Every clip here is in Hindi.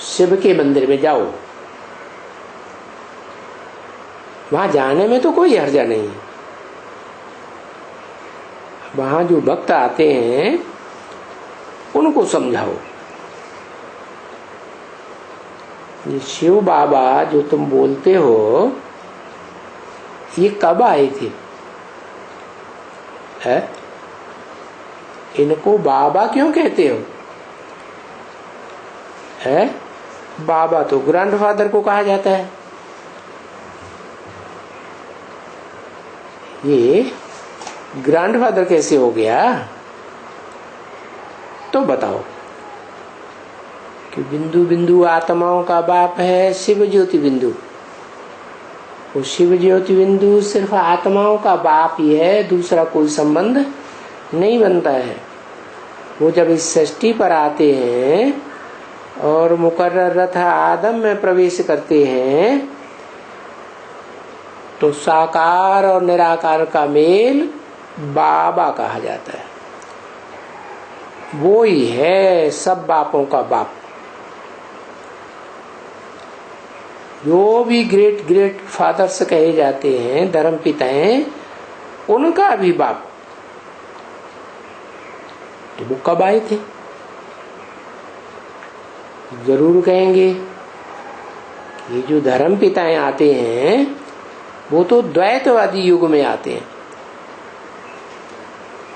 शिव के मंदिर में जाओ, वहां जाने में तो कोई हर्जा नहीं है। वहां जो भक्त आते हैं उनको समझाओ, ये शिव बाबा जो तुम बोलते हो ये कब आए थे? है? इनको बाबा क्यों कहते हो? है? बाबा तो ग्रैंडफादर को कहा जाता है। ये ग्रैंडफादर कैसे हो गया? तो बताओ कि बिंदु बिंदु आत्माओं का बाप है शिव ज्योति बिंदु। वो शिव ज्योति बिंदु सिर्फ आत्माओं का बाप ही है, दूसरा कोई संबंध नहीं बनता है। वो जब इस सृष्टि पर आते हैं और मुकर्रर रथ आदम में प्रवेश करते हैं तो साकार और निराकार का मेल बाबा कहा जाता है। वो ही है सब बापों का बाप। जो भी ग्रेट ग्रेट फादर्स कहे जाते हैं, धर्म पिताएं, उनका भी बाप। तो वो कब आए थे? जरूर कहेंगे ये जो धर्म पिताएं आते हैं वो तो द्वैतवादी युग में आते हैं,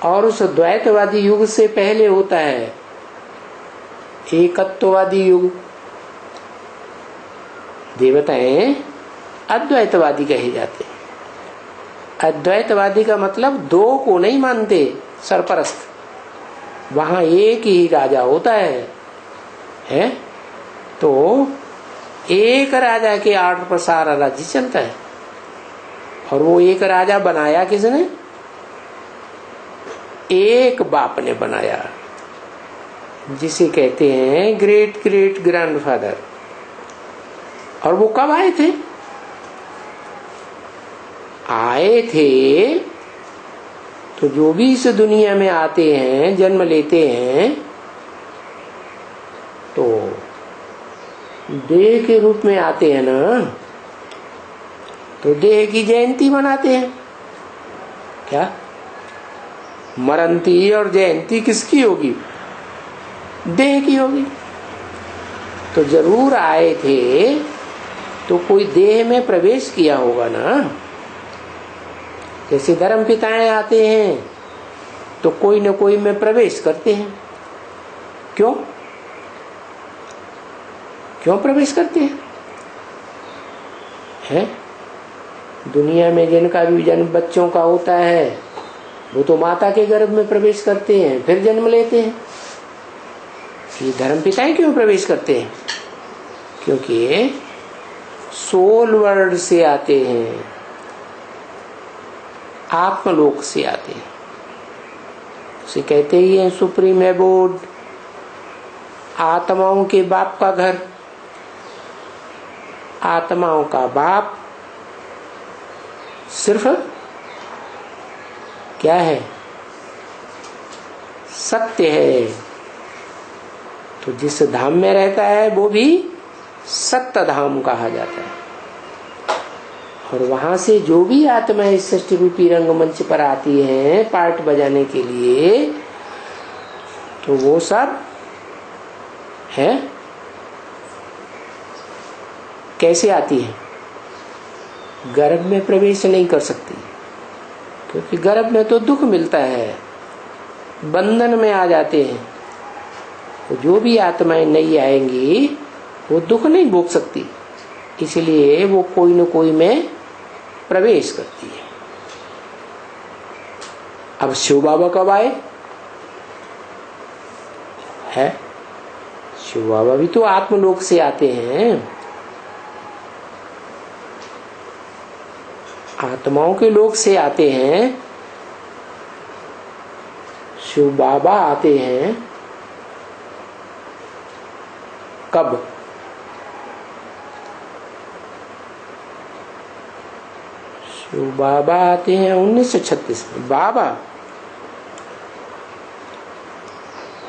और उस द्वैतवादी युग से पहले होता है एकत्ववादी युग। देवताएं अद्वैतवादी कहे जाते हैं। अद्वैतवादी का मतलब दो को नहीं मानते, सरपरस्त। वहां एक ही राजा होता है? तो एक राजा के आर्डर पर सारा राज्य चलता है। और वो एक राजा बनाया किसने? एक बाप ने बनाया, जिसे कहते हैं ग्रेट ग्रेट ग्रैंडफादर। और वो कब आए थे? आए थे तो जो भी इस दुनिया में आते हैं, जन्म लेते हैं, तो देह के रूप में आते हैं ना, तो देह की जयंती मनाते हैं। क्या मरंती और जयंती किसकी होगी? देह की होगी। तो जरूर आए थे तो कोई देह में प्रवेश किया होगा ना। जैसे धर्म पिताएं आते हैं तो कोई न कोई में प्रवेश करते हैं। क्यों प्रवेश करते हैं? दुनिया में जिनका भी जन्म बच्चों का होता है वो तो माता के गर्भ में प्रवेश करते हैं, फिर जन्म लेते हैं। ये धर्म पिताएं क्यों प्रवेश करते हैं? क्योंकि सोल वर्ल्ड से आते हैं, आत्मलोक से आते हैं। उसे कहते ही है सुप्रीम एबोर्ड, आत्माओं के बाप का घर। आत्माओं का बाप सिर्फ क्या है? सत्य है। तो जिस धाम में रहता है वो भी सत्य धाम कहा जाता है। और वहां से जो भी आत्मा इस सृष्टि रूपी रंगमंच पर आती है पार्ट बजाने के लिए, तो वो सब है कैसे आती है? गर्भ में प्रवेश नहीं कर सकती, क्योंकि गर्भ में तो दुख मिलता है, बंधन में आ जाते हैं। तो जो भी आत्माएं नई आएंगी वो दुख नहीं भोग सकती, इसलिए वो कोई न कोई में प्रवेश करती है। अब शिव बाबा कब आए? शिव बाबा भी तो आत्मलोक से आते हैं। आत्माओं के लोक से आते हैं। शिव बाबा आते हैं कब? शिव बाबा आते हैं 1936 में। बाबा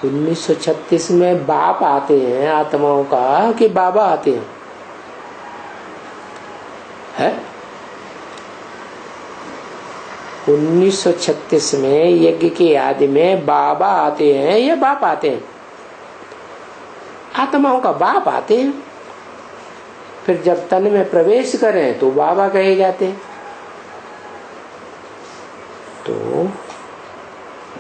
1936 में बाप आते हैं आत्माओं का कि बाबा आते हैं? है 1936 में यज्ञ के आदि में बाबा आते हैं या बाप आते हैं? आत्माओं का बाप आते हैं। फिर जब तन में प्रवेश करें तो बाबा कहे जाते हैं। तो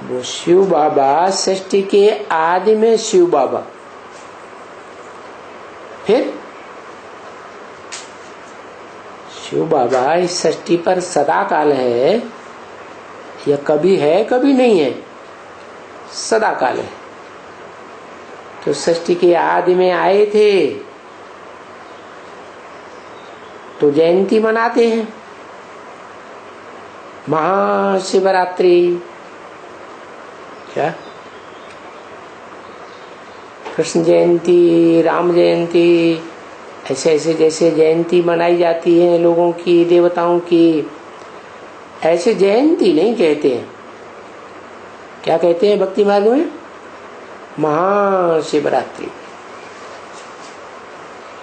वो शिव बाबा सृष्टि के आदि में शिव बाबा, फिर शिव बाबा इस सृष्टि पर सदा काल है या कभी है कभी नहीं है? सदा काल है। तो सृष्टि के आदि में आए थे तो जयंती मनाते हैं, महाशिवरात्रि, क्या कृष्ण जयंती, राम जयंती, ऐसे ऐसे जैसे जयंती मनाई जाती है लोगों की, देवताओं की, ऐसे जयंती नहीं कहते हैं। क्या कहते हैं भक्ति मार्ग में? महाशिवरात्रि।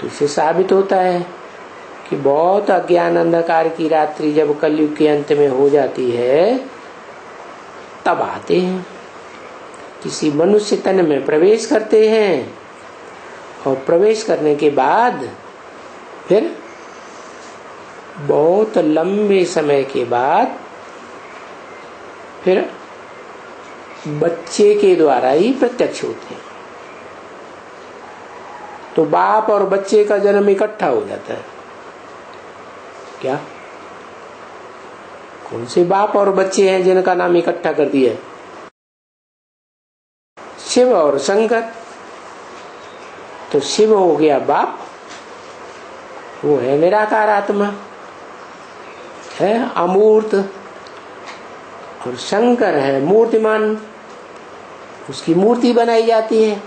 तो इससे साबित होता है कि बहुत अज्ञान अंधकार की रात्रि जब कलयुग के अंत में हो जाती है तब आते हैं, किसी मनुष्य तन में प्रवेश करते हैं और प्रवेश करने के बाद फिर बहुत लंबे समय के बाद फिर बच्चे के द्वारा ही प्रत्यक्ष होते हैं। तो बाप और बच्चे का जन्म इकट्ठा हो जाता है। क्या कौन से बाप और बच्चे हैं जिनका नाम इकट्ठा कर दिया है? शिव और शंकर। तो शिव हो गया बाप, वो है निराकार आत्मा, है अमूर्त, और शंकर है मूर्तिमान, उसकी मूर्ति बनाई जाती है।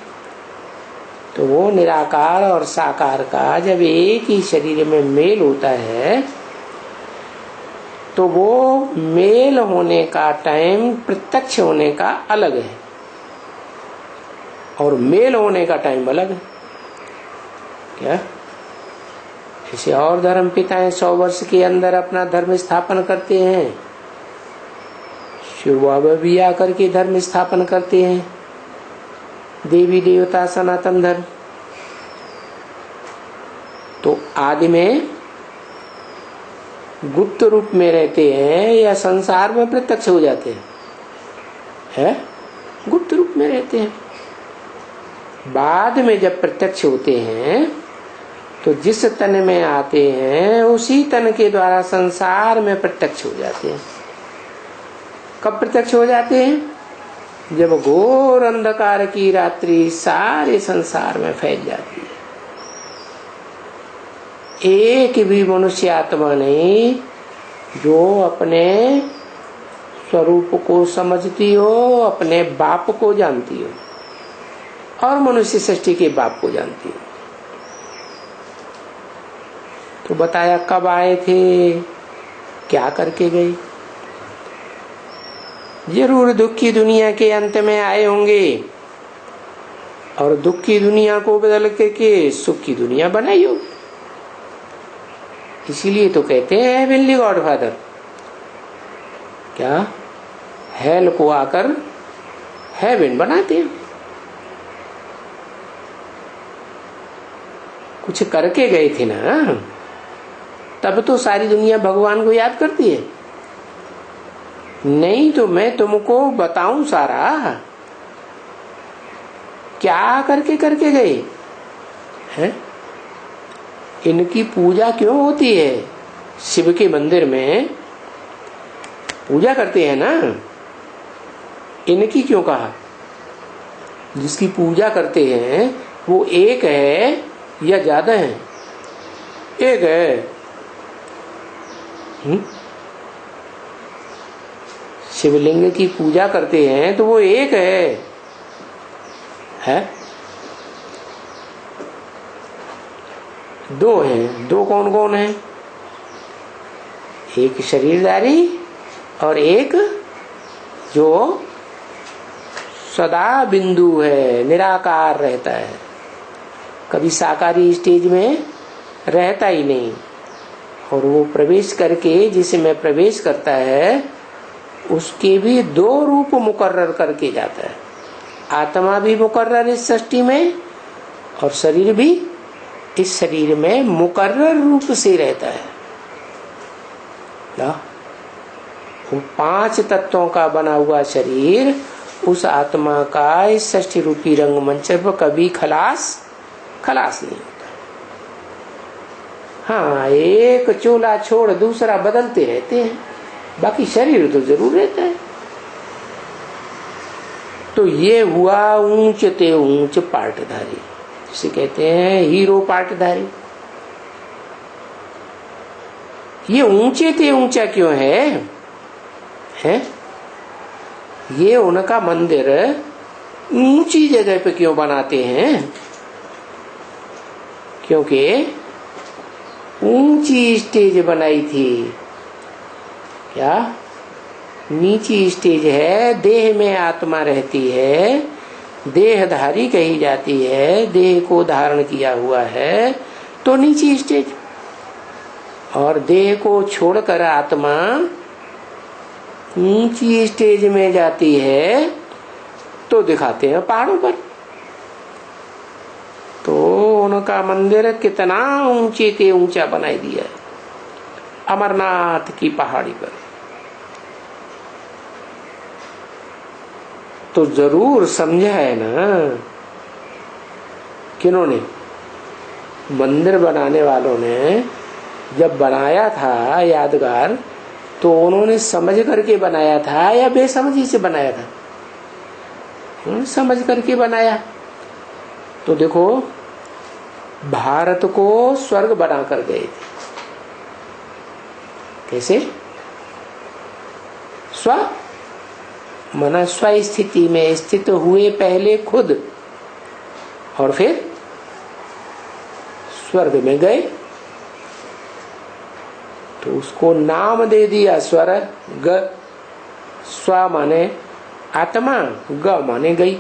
तो वो निराकार और साकार का जब एक ही शरीर में मेल होता है तो वो मेल होने का टाइम प्रत्यक्ष होने का अलग है और मेल होने का टाइम अलग है। क्या ऐसे और धर्म पिताएं 100 वर्ष के अंदर अपना धर्म स्थापन करते हैं, शिव बाबा भी आकर के धर्म स्थापन करते हैं, देवी देवता सनातन धर्म। तो आदि में गुप्त रूप में रहते हैं या संसार में प्रत्यक्ष हो जाते हैं? है गुप्त रूप में रहते हैं। बाद में जब प्रत्यक्ष होते हैं तो जिस तन में आते हैं उसी तन के द्वारा संसार में प्रत्यक्ष हो जाते हैं। कब प्रत्यक्ष हो जाते हैं? जब घोर अंधकार की रात्रि सारे संसार में फैल जाती है। एक भी मनुष्य आत्मा नहीं जो अपने स्वरूप को समझती हो, अपने बाप को जानती हो और मनुष्य सृष्टि के बाप को जानती हो। तो बताया कब आए थे, क्या करके गए। जरूर दुख की दुनिया के अंत में आए होंगे और दुख की दुनिया को बदल करके सुख की दुनिया बनाई होगी। इसीलिए तो कहते हैं हेवनली गॉडफादर। क्या हेल को आकर हेवन बनाते हैं। कुछ करके गए थे ना, तब तो सारी दुनिया भगवान को याद करती है। नहीं तो मैं तुमको बताऊं सारा क्या करके गए हैं। इनकी पूजा क्यों होती है? शिव के मंदिर में पूजा करते हैं ना, इनकी क्यों कहा? जिसकी पूजा करते हैं वो एक है या ज्यादा है? एक है। शिवलिंग की पूजा करते हैं तो वो एक है? दो हैं। दो कौन कौन है? एक शरीरधारी और एक जो सदा बिंदु है, निराकार रहता है, कभी साकारी स्टेज में रहता ही नहीं। और वो प्रवेश करके जिसमें प्रवेश करता है उसके भी दो रूप मुकर्रर करके जाता है। आत्मा भी मुकर्रर इस सृष्टि में और शरीर भी इस शरीर में मुकर्रर रूप से रहता है। वो 5 तत्वों का बना हुआ शरीर उस आत्मा का इस षष्ठी रूपी रंगमंच पर कभी खलास नहीं होता। हाँ, एक चोला छोड़ दूसरा बदलते रहते हैं, बाकी शरीर तो जरूर रहता है। तो ये हुआ ऊंच ते ऊंच पाटधारी, जिसे कहते हैं हीरो पाटधारी। ये ऊंचे ते ऊंचा क्यों है? ये उनका मंदिर ऊंची जगह पे क्यों बनाते हैं? क्योंकि ऊंची स्टेज बनाई थी। क्या? नीची स्टेज है, देह में आत्मा रहती है, देहधारी कही जाती है, देह को धारण किया हुआ है, तो नीची स्टेज। और देह को छोड़कर आत्मा ऊंची स्टेज में जाती है तो दिखाते हैं पहाड़ों पर। तो उनका मंदिर कितना ऊंचे ते ऊंचा बनाई दिया है, अमरनाथ की पहाड़ी पर। तो जरूर समझा है ना किन्होंने? मंदिर बनाने वालों ने जब बनाया था यादगार, तो उन्होंने समझ करके बनाया था या बेसमझी से बनाया था? समझ करके बनाया। तो देखो, भारत को स्वर्ग बना कर गए थे। कैसे? स्व स्थिति में स्थित हुए पहले खुद, और फिर स्वर्ग में गए। तो उसको नाम दे दिया स्वर्ग। स्व माने आत्मा, ग माने गई।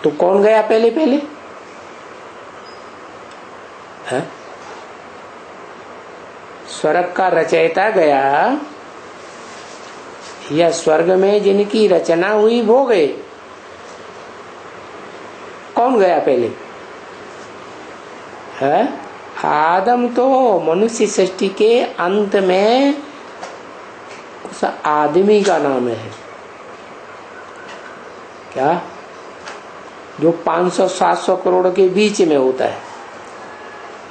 तो कौन गया पहले? है? स्वर्ग का रचयिता गया या स्वर्ग में जिनकी रचना हुई वो गए? कौन गया पहले? है? आदम तो मनुष्य सृष्टि के अंत में उस आदमी का नाम है। क्या? जो 500-700 करोड़ के बीच में होता है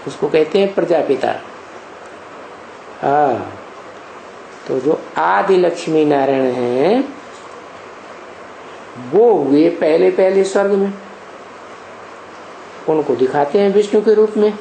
उसको कहते हैं प्रजापिता। हाँ, तो जो आदि लक्ष्मी नारायण हैं वो हुए पहले स्वर्ग में। उनको दिखाते हैं विष्णु के रूप में।